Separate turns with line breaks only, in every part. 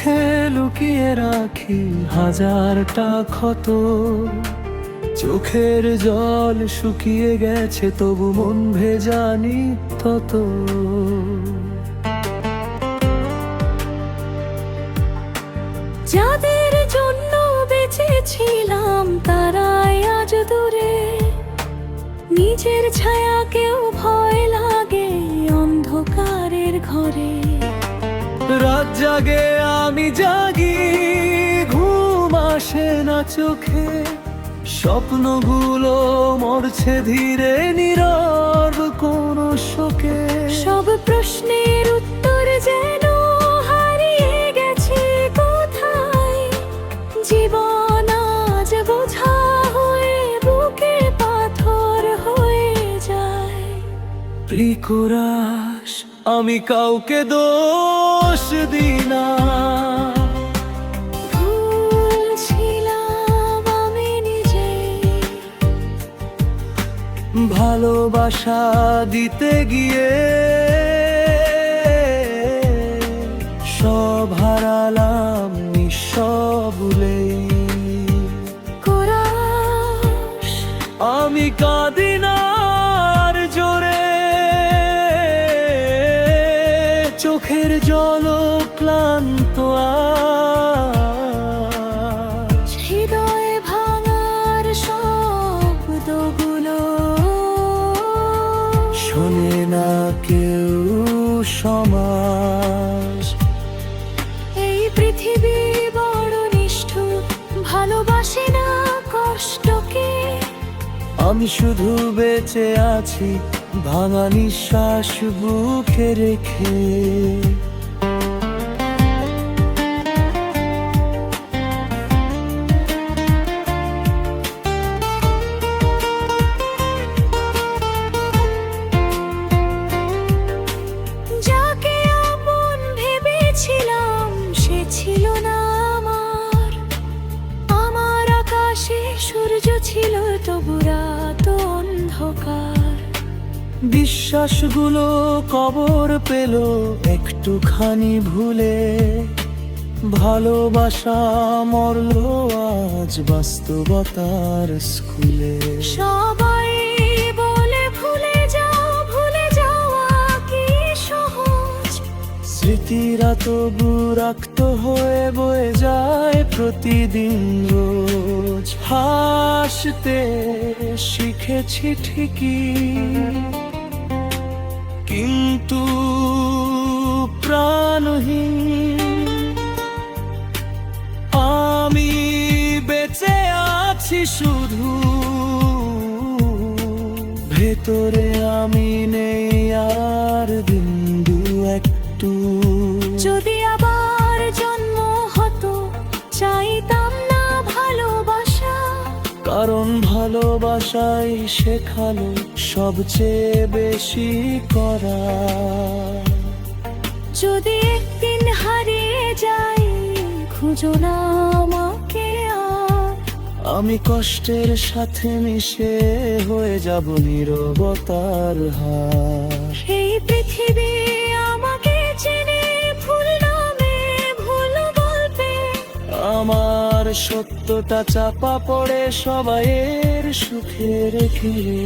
চোখে লুকিয়ে রাখি হাজারটা ক্ষত, চোখের জল শুকিয়ে গেছে তবু মন ভেজানি তত।
যাদের জন্য বেঁচেছিলাম তারাই আজ দূরে, নিজের ছায়াকেও ভয় লাগে অন্ধকারের ঘরে।
রাত জাগে আমি জাগি, ঘুম আসে না চোখে, স্বপ্নগুলো মরছে ধীরে নীরব কোন শোকে।
সব প্রশ্নের উত্তর যেন হারিয়ে গেছে কোথায়, জীবন আজ বোঝা হয়ে বুকে পাথর হয়ে যায়।
প্রিয়রাস আমি কাউকে দোষ দিই না,
ভুল ছিলাম আমি নিজেই।
ভালোবাসা দিতে গিয়ে সব হারালাম নিঃশব্দেই।
কোরাস
আমি কাঁদি না আর জোরে, চোখের জল ক্লান্ত আজ।
হৃদয় ভাঙার শব্দগুলো
শোনে না কেউ সমাজ।
এই পৃথিবী বড় নিষ্ঠুর, ভালোবাসে না কষ্টকে।
আমি শুধু বেঁচে আছি ভাঙা নিঃশ্বাস বুকে রেখে।
যাকে আপন ভেবেছিলাম সে ছিল না আমার, আমার আকাশে সূর্য ছিল তবু রাত অন্ধকার।
বিশ্বাসগুলো কবর পেল একটুখানি ভুলে, ভালোবাসা মরল আজ বাস্তবতার স্কুলে।
সবাই বলে ভুলে যাওয়া কি সহজ,
স্মৃতিরা তবু রক্ত হয়ে বয়ে যায় প্রতিদিন রোজ। হাসতে শিখেছি ঠিকই কিন্তু প্রাণহীন। আমি বেঁচে আছি শুধু ভেতরে, আমি নেই আর বিন্দু একটু।
যদি আবার জন্ম হতো চাইতাম না ভালোবাসা,
কারণ ভালোবাসাই শেখালো সবচেয়ে বেশি করা।
যদি একদিন হারিয়ে যাই খুঁজো না আমাকে আর,
আমি কষ্টের সাথে মিশে হয়ে যাব নীরবতার হার।
এই পৃথিবী আমাকে চেনে ভুল নামে ভুল গল্পে।
আমার সত্যটা চাপা পড়ে সবাইয়ের সুখের ঘিরে।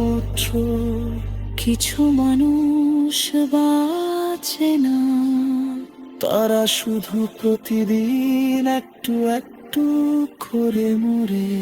উঠো,
কিছু মানুষ বাঁচে না,
তারা শুধু প্রতিদিন একটু একটু করে মরে।